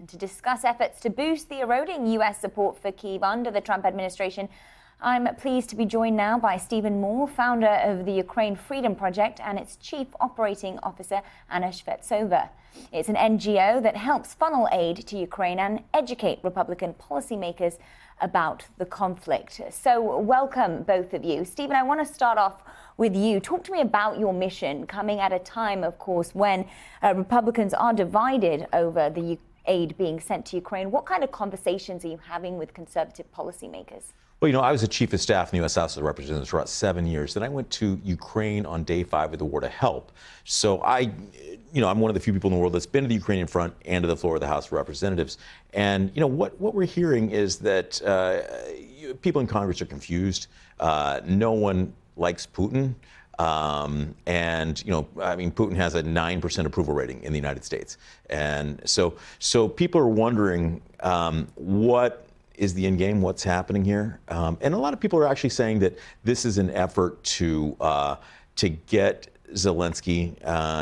To discuss efforts to boost the eroding U.S. support for Kyiv under the Trump administration, I'm pleased to be joined now by Steven Moore, founder of the Ukraine Freedom Project, and its Chief Operating Officer, Anna Shvetsova. It's an NGO that helps funnel aid to Ukraine and educate Republican policymakers about the conflict. So welcome, both of you. Steven, I want to start off with you. Talk to me about your mission, coming at a time, of course, when Republicans are divided over the aid being sent to Ukraine. What kind of conversations are you having with conservative policymakers? Well, I was the chief of staff in the U.S. House of Representatives for about 7 years. Then I went to Ukraine on day 5 of the war to help. So I'm one of the few people in the world that's been to the Ukrainian front and to the floor of the House of Representatives. And, what we're hearing is that people in Congress are confused. No one likes Putin. Putin has a 9% approval rating in the United States. And so people are wondering what is the end game, what's happening here. And a lot of people are actually saying that this is an effort to get Zelensky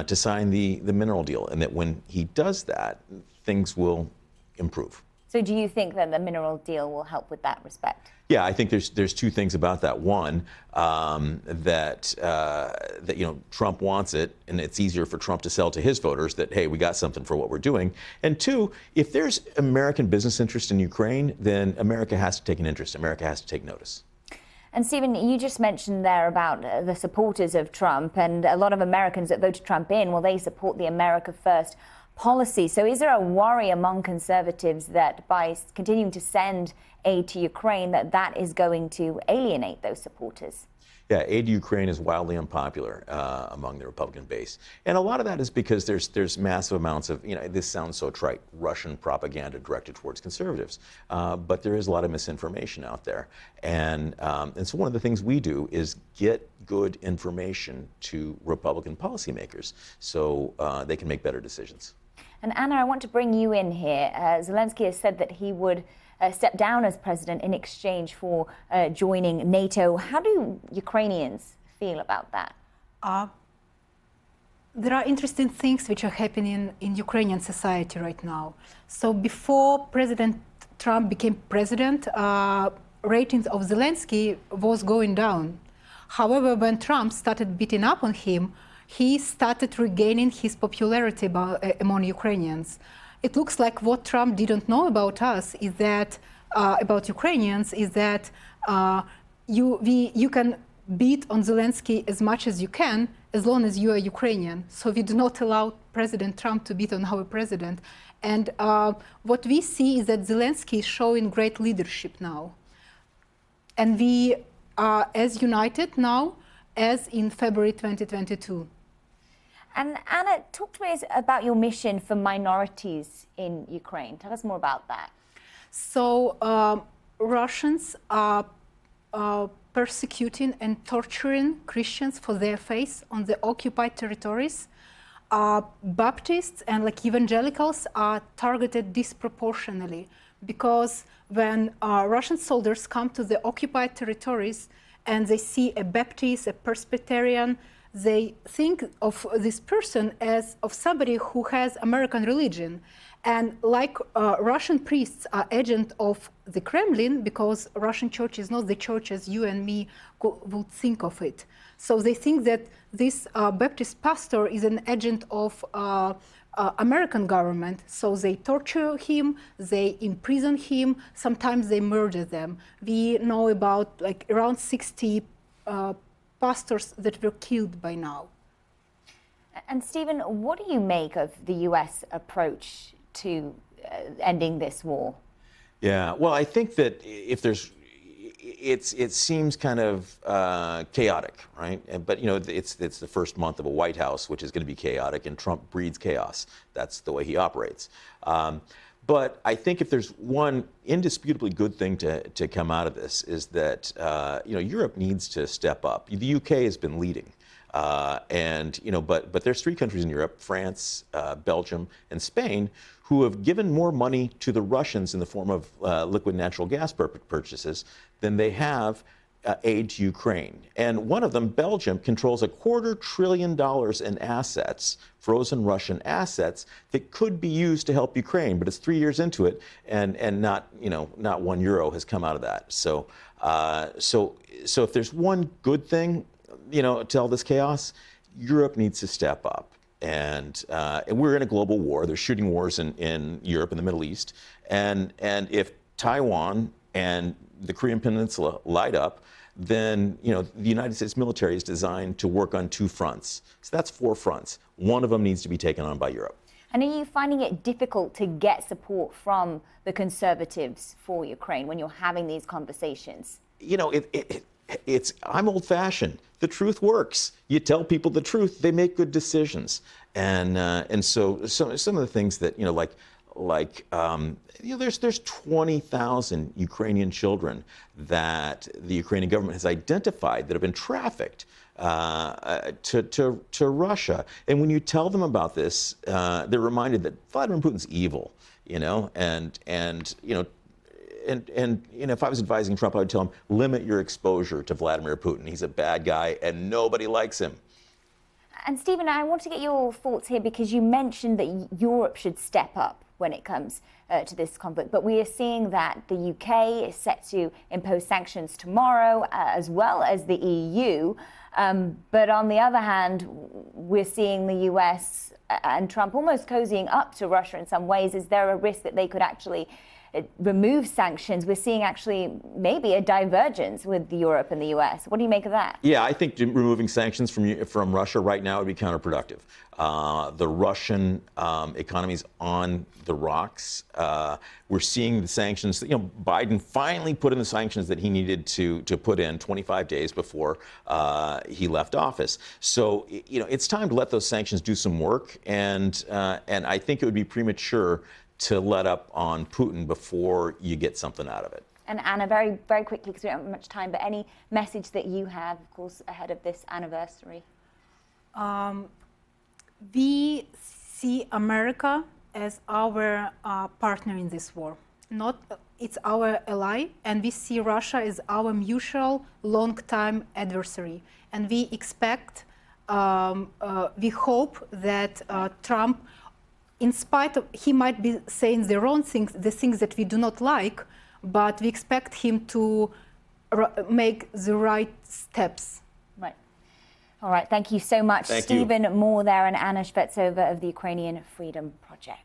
to sign the mineral deal, and that when he does that, things will improve. So do you think that the mineral deal will help with that respect? Yeah, I think there's two things about that. One, that Trump wants it, and it's easier for Trump to sell to his voters that, hey, we got something for what we're doing. And two, if there's American business interest in Ukraine, then America has to take an interest. America has to take notice. And Steven, you just mentioned there about the supporters of Trump, and a lot of Americans that voted Trump in, well, they support the America First policy. So is there a worry among conservatives that by continuing to send aid to Ukraine, that is going to alienate those supporters? Yeah, aid to Ukraine is wildly unpopular among the Republican base. And a lot of that is because there's massive amounts of, this sounds so trite, Russian propaganda directed towards conservatives. But there is a lot of misinformation out there. And so one of the things we do is get good information to Republican policymakers so they can make better decisions. And Anna, I want to bring you in here. Zelensky has said that he would step down as president in exchange for joining NATO. How do Ukrainians feel about that? There are interesting things which are happening in Ukrainian society right now. So before President Trump became president, ratings of Zelensky was going down. However, when Trump started beating up on him, he started regaining his popularity among Ukrainians. It looks like what Trump didn't know about us is that, about Ukrainians, is that you can beat on Zelensky as much as you can, as long as you are Ukrainian. So we do not allow President Trump to beat on our president. And what we see is that Zelensky is showing great leadership now. And we are as united now as in February 2022. And Anna, talk to me about your mission for minorities in Ukraine. Tell us more about that. So Russians are persecuting and torturing Christians for their faith on the occupied territories. Baptists and evangelicals are targeted disproportionately because when Russian soldiers come to the occupied territories and they see a Baptist, a Presbyterian, they think of this person as of somebody who has American religion. And Russian priests are agents of the Kremlin, because Russian church is not the church as you and me would think of it. So they think that this Baptist pastor is an agent of American government. So they torture him, they imprison him, sometimes they murder them. We know about around 60 pastors that were killed by now. And Steven, what do you make of the U.S. approach to ending this war? Yeah, well, I think that if there's, it seems kind of chaotic, right? But it's the first month of a White House, which is going to be chaotic, and Trump breeds chaos. That's the way he operates. But I think if there's one indisputably good thing to come out of this is that Europe needs to step up. The UK has been leading, but there's 3 countries in Europe: France, Belgium, and Spain, who have given more money to the Russians in the form of liquid natural gas purchases than they have aid to Ukraine. And one of them, Belgium, controls $250 billion in assets, frozen Russian assets, that could be used to help Ukraine. But it's 3 years into it, and not, not €1 has come out of that. So if there's one good thing, to all this chaos, Europe needs to step up. And we're in a global war. There's shooting wars in Europe and the Middle East. And if Taiwan and the Korean Peninsula light up, then the United States military is designed to work on 2 fronts. So that's 4 fronts. One of them needs to be taken on by Europe. And are you finding it difficult to get support from the conservatives for Ukraine when you're having these conversations? I'm old-fashioned. The truth works. You tell people the truth, they make good decisions. And so some of the things that there's 20,000 Ukrainian children that the Ukrainian government has identified that have been trafficked to Russia. And when you tell them about this, they're reminded that Vladimir Putin's evil, and if I was advising Trump, I would tell him, limit your exposure to Vladimir Putin. He's a bad guy and nobody likes him. And Stephen, I want to get your thoughts here because you mentioned that Europe should step up when it comes to this conflict. But we are seeing that the UK is set to impose sanctions tomorrow, as well as the EU. But on the other hand, we're seeing the US and Trump almost cozying up to Russia in some ways. Is there a risk that they could actually remove sanctions? We're seeing actually maybe a divergence with Europe and the US. What do you make of that? Yeah, I think removing sanctions from Russia right now would be counterproductive. The Russian economy's on the rocks. We're seeing the sanctions. Biden finally put in the sanctions that he needed to put in 25 days before he left office. So it's time to let those sanctions do some work. And I think it would be premature to let up on Putin before you get something out of it. And Anna, very, very quickly, because we don't have much time, but any message that you have, of course, ahead of this anniversary? We see America as our partner in this war. It's our ally, and we see Russia as our mutual long-time adversary. And we expect, we hope that Trump, in spite of, he might be saying the wrong things, the things that we do not like, but we expect him to make the right steps. Right. All right. Thank you so much, Steven Moore there and Anna Shvetsova of the Ukrainian Freedom Project.